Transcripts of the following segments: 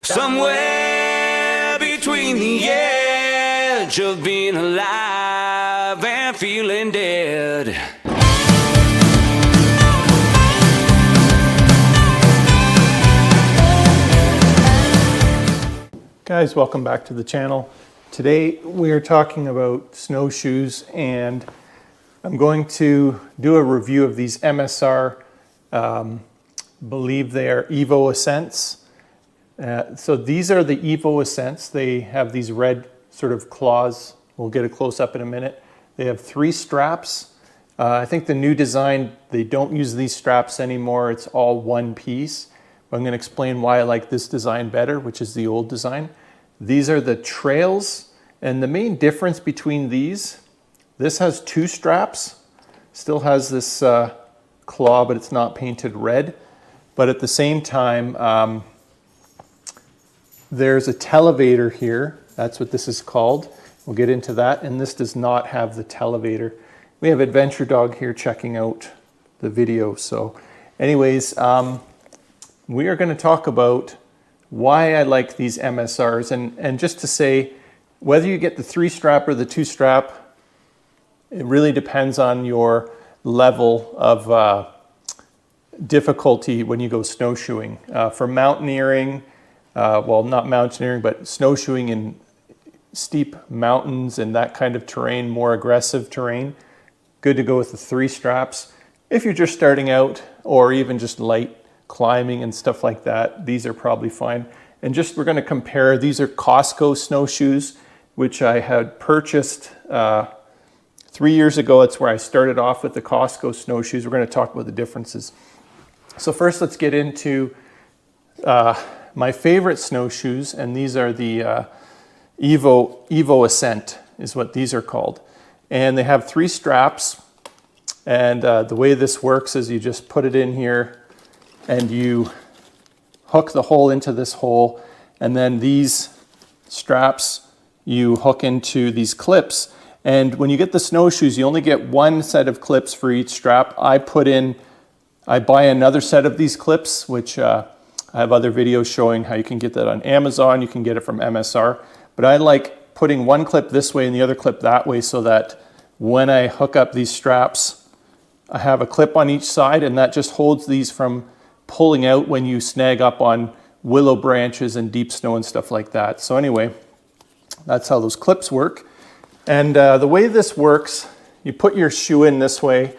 Somewhere between the edge of being alive and feeling dead. Guys, welcome back to the channel. Today we are talking about snowshoes, and I'm going to do a review of these MSR, believe they are Evo Ascents. So these are the Evo Ascents. They have these red sort of claws. We'll get a close up in a minute. They have 3 straps. I think the new design, they don't use these straps anymore. It's all one piece. I'm going to explain why I like this design better, which is the old design. These are the Trails, and the main difference between these, this has 2 straps, still has this claw, but it's not painted red. But at the same time, there's a Televator here. That's what this is called. We'll get into that, and this does not have the Televator. We have Adventure Dog here checking out the video. So anyways, we are going to talk about why I like these MSRs, and just to say, whether you get the 3-strap or the 2-strap, it really depends on your level of difficulty when you go snowshoeing. For mountaineering, well, not mountaineering, but snowshoeing in steep mountains and that kind of terrain, more aggressive terrain, good to go with the 3 straps. If you're just starting out, or even just light climbing and stuff like that, these are probably fine. And just, we're going to compare. These are Costco snowshoes, which I had purchased 3 years ago. That's where I started off with the Costco snowshoes. We're going to talk about the differences. So first, let's get into my favorite snowshoes, and these are the Evo Ascent is what these are called. And they have 3 straps, and the way this works is you just put it in here and you hook the hole into this hole, and then these straps you hook into these clips. And when you get the snowshoes, you only get 1 set of clips for each strap. I buy another set of these clips, which I have other videos showing how you can get that on Amazon. You can get it from MSR. But I like putting 1 clip this way and the other clip that way, so that when I hook up these straps, I have a clip on each side, and that just holds these from pulling out when you snag up on willow branches and deep snow and stuff like that. So anyway, that's how those clips work. And the way this works, you put your shoe in this way,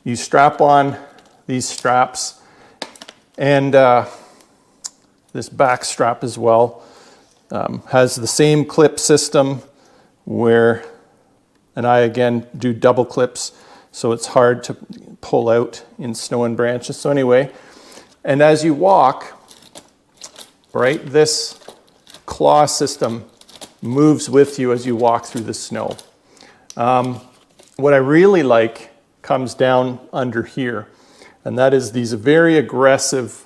you strap on these straps, and this back strap as well has the same clip system where, and I again do double clips, so it's hard to pull out in snow and branches. So anyway, and as you walk, right, this claw system moves with you as you walk through the snow. What I really like comes down under here, and that is these very aggressive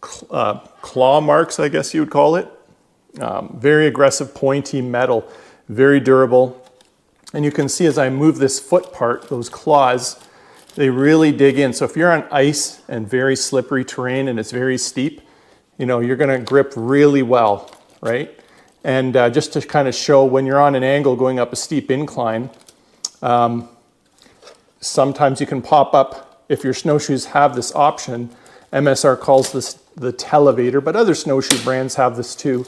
claw marks, I guess you would call it. Very aggressive pointy metal, very durable. And you can see as I move this foot part, those claws, they really dig in. So if you're on ice and very slippery terrain and it's very steep, you know, you're going to grip really well, right? And just to kind of show, when you're on an angle going up a steep incline, sometimes you can pop up, if your snowshoes have this option. MSR calls this the Televator, but other snowshoe brands have this too.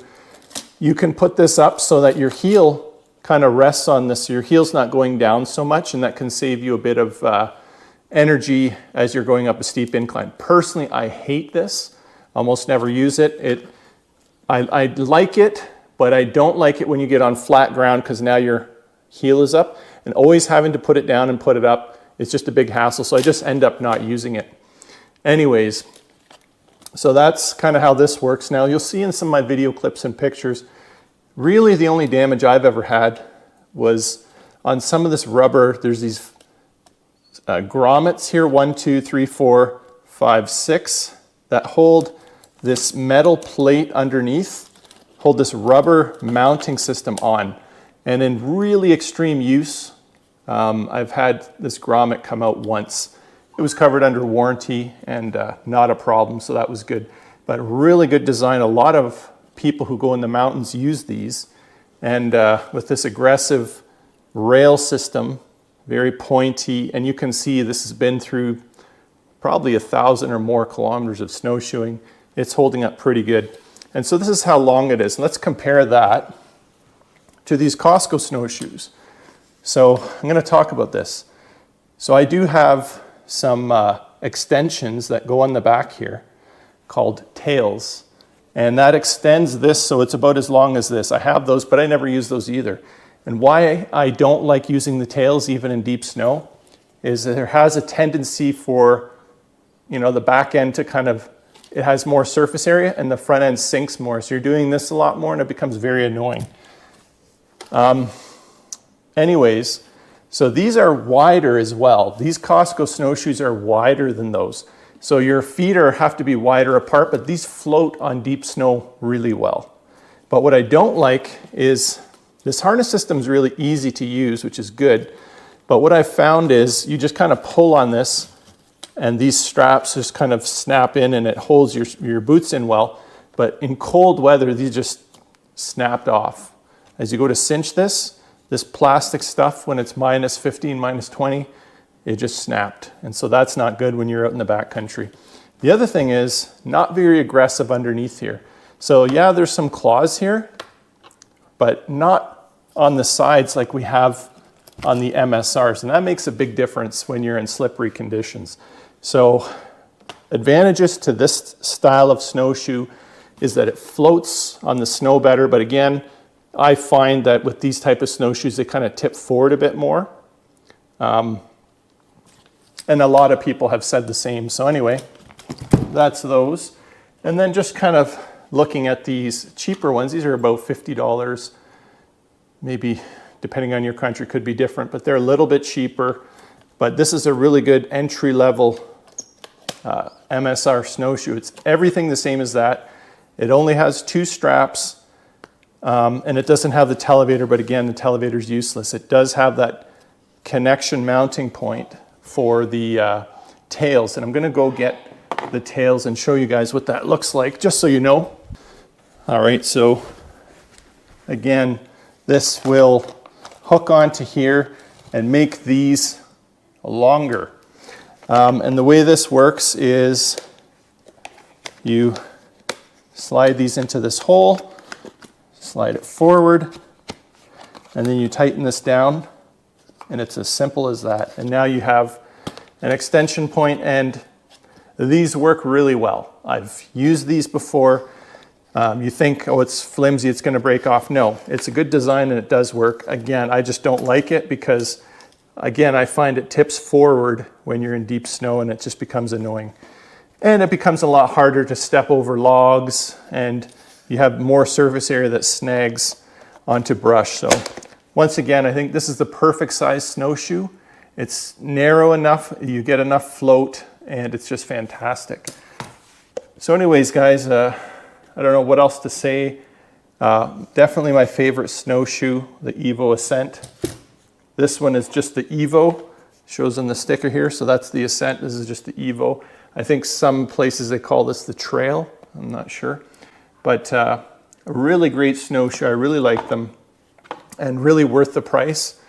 You can put this up so that your heel kind of rests on this, so your heel's not going down so much, and that can save you a bit of energy as you're going up a steep incline. Personally, I hate this. Almost never use it. I like it, but I don't like it when you get on flat ground, because now your heel is up, and always having to put it down and put it up, it's just a big hassle, so I just end up not using it. Anyways, so that's kind of how this works. Now, you'll see in some of my video clips and pictures, really the only damage I've ever had was on some of this rubber. There's these grommets here, 1, 2, 3, 4, 5, 6, that hold this metal plate underneath, hold this rubber mounting system on. And in really extreme use, I've had this grommet come out once. It was covered under warranty and not a problem, so that was good. but really good design. A lot of people who go in the mountains use these. And with this aggressive rail system, very pointy, and you can see this has been through probably 1,000 or more kilometers of snowshoeing. It's holding up pretty good. And so this is how long it is. Let's compare that to these Costco snowshoes. So I'm going to talk about this. So I do have some extensions that go on the back here called Tails. And that extends this so it's about as long as this. I have those, but I never use those either. And why I don't like using the Tails even in deep snow is that there has a tendency for, the back end to kind of, it has more surface area and the front end sinks more. So you're doing this a lot more and it becomes very annoying. Anyways, so these are wider as well. These Costco snowshoes are wider than those. So your feet have to be wider apart, but these float on deep snow really well. But what I don't like is this harness system is really easy to use, which is good. But what I've found is you just kind of pull on this and these straps just kind of snap in and it holds your boots in well. But in cold weather, these just snapped off. As you go to cinch this plastic stuff, when it's minus 15, minus 20, it just snapped. And so that's not good when you're out in the backcountry. The other thing is not very aggressive underneath here. So yeah, there's some claws here, but not on the sides like we have on the MSRs. And that makes a big difference when you're in slippery conditions. So advantages to this style of snowshoe is that it floats on the snow better. But again, I find that with these type of snowshoes, they kind of tip forward a bit more. And a lot of people have said the same. So anyway, that's those. And then just kind of looking at these cheaper ones, these are about $50. Maybe depending on your country could be different, but they're a little bit cheaper. But this is a really good entry-level MSR snowshoe. It's everything the same as that. It only has 2 straps. And it doesn't have the Televator, but again, the Televator is useless. It does have that connection mounting point for the tails. And I'm going to go get the tails and show you guys what that looks like, just so you know. All right, so again, this will hook onto here and make these longer. And the way this works is you slide these into this hole, slide it forward, and then you tighten this down, and it's as simple as that. And now you have an extension point, and these work really well. I've used these before. You think, oh, it's flimsy, it's going to break off. No, it's a good design and it does work. Again, I just don't like it because, again, I find it tips forward when you're in deep snow and it just becomes annoying. And it becomes a lot harder to step over logs, and you have more surface area that snags onto brush. So once again, I think this is the perfect size snowshoe. It's narrow enough, you get enough float, and it's just fantastic. So anyways, guys, I don't know what else to say. Definitely my favorite snowshoe, the Evo Ascent. This one is just the Evo, shows on the sticker here, so that's the Ascent. This is just the Evo. I think some places they call this the Trail, I'm not sure. But a really great snowshoe, I really like them, and really worth the price.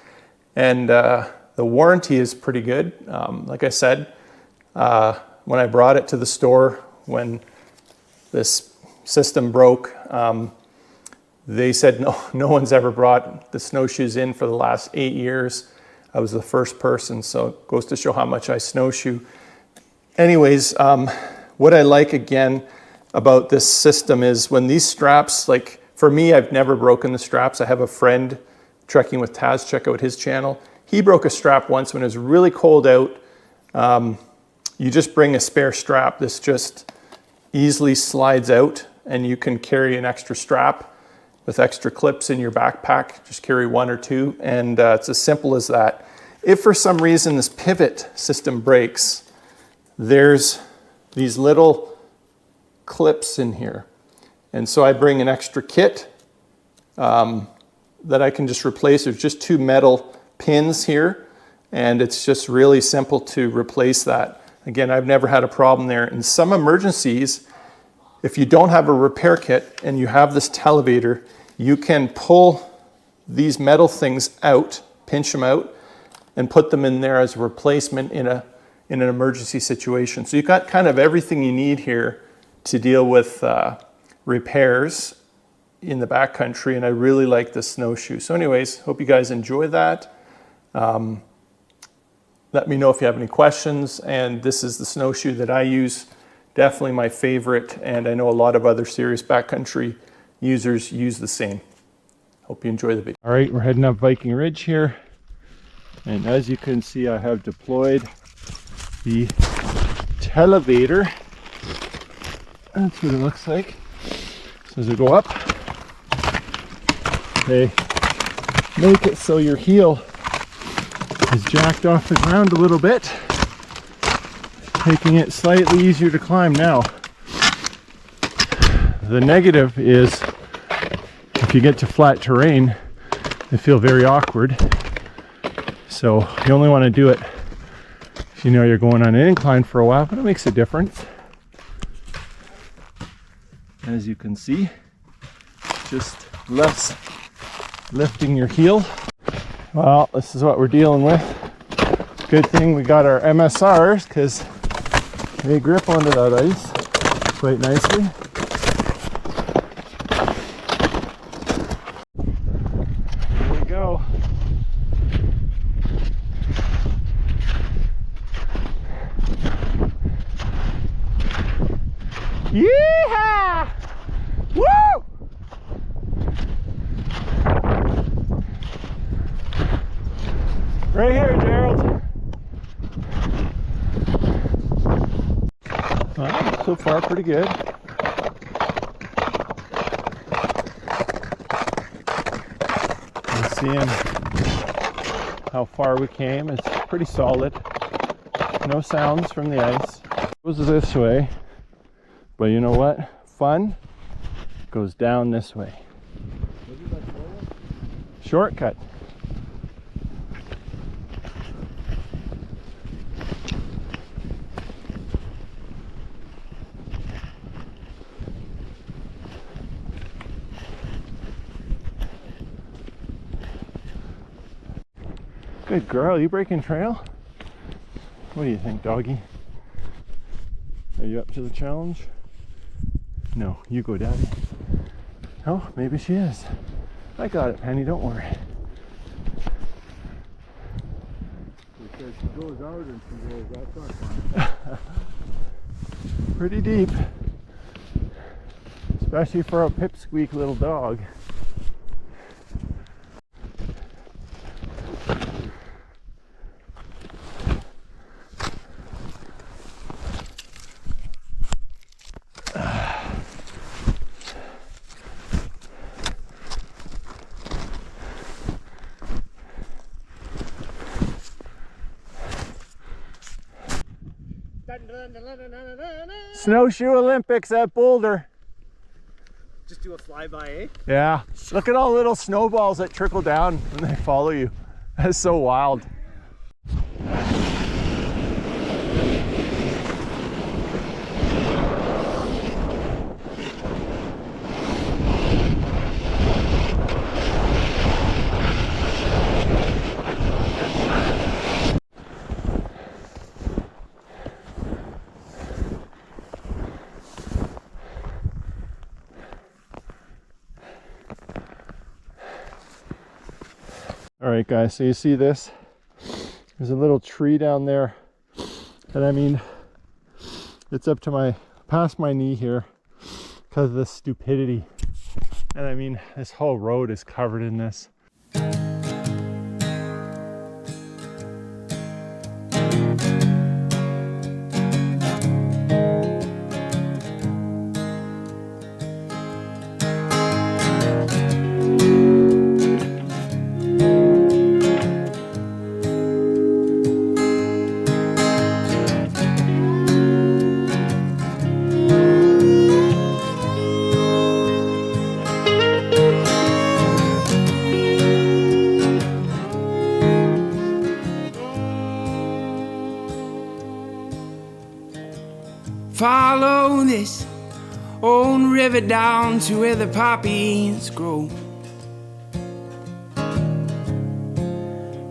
And the warranty is pretty good. Like I said, when I brought it to the store, when this system broke, they said no one's ever brought the snowshoes in for the last 8 years. I was the first person, so it goes to show how much I snowshoe. Anyways, what I like again about this system is when these straps, like for me, I've never broken the straps. I have a friend trekking with Taz, check out his channel. He broke a strap once when it was really cold out. You just bring a spare strap. This just easily slides out, and you can carry an extra strap with extra clips in your backpack. Just carry 1 or 2, and it's as simple as that. If for some reason this pivot system breaks, there's these little clips in here. And so I bring an extra kit that I can just replace. There's just 2 metal pins here, and it's just really simple to replace that. Again, I've never had a problem there. In some emergencies, if you don't have a repair kit and you have this Televator, you can pull these metal things out, pinch them out, and put them in there as a replacement in an emergency situation. So you've got kind of everything you need here to deal with repairs in the backcountry, and I really like this snowshoe. So anyways, hope you guys enjoy that. Let me know if you have any questions, and this is the snowshoe that I use. Definitely my favorite, and I know a lot of other serious backcountry users use the same. Hope you enjoy the video. All right, we're heading up Viking Ridge here, and as you can see, I have deployed the Televator. That's what it looks like. So as we go up, they make it so your heel is jacked off the ground a little bit, making it slightly easier to climb now. The negative is if you get to flat terrain, they feel very awkward. So you only want to do it if you know you're going on an incline for a while, but it makes a difference. As you can see, just less lifting your heel. Well, this is what we're dealing with. Good thing we got our MSRs because they grip onto that ice quite nicely. Here we go. Yeehaw! Woo! Right here, Gerald. Well, so far pretty good. And seeing how far we came, it's pretty solid. No sounds from the ice. It goes this way, but you know what? Fun goes down this way. Shortcut. Good girl, you breaking trail? What do you think, doggy? Are you up to the challenge? No, you go, daddy. Oh, maybe she is. I got it, Penny, don't worry. Because she goes out and she goes, that's not fun. Pretty deep. Especially for a pipsqueak little dog. Snowshoe Olympics at Boulder. Just do a flyby, eh? Yeah. Look at all the little snowballs that trickle down when they follow you. That's so wild. All right, guys, so you see this? There's a little tree down there, and I mean, it's up to past my knee here because of the stupidity. And I mean, this whole road is covered in this. Follow this own river down to where the poppies grow,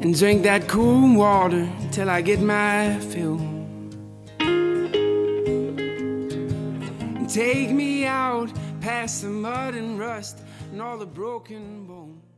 and drink that cool water till I get my fill. And take me out past the mud and rust and all the broken bones.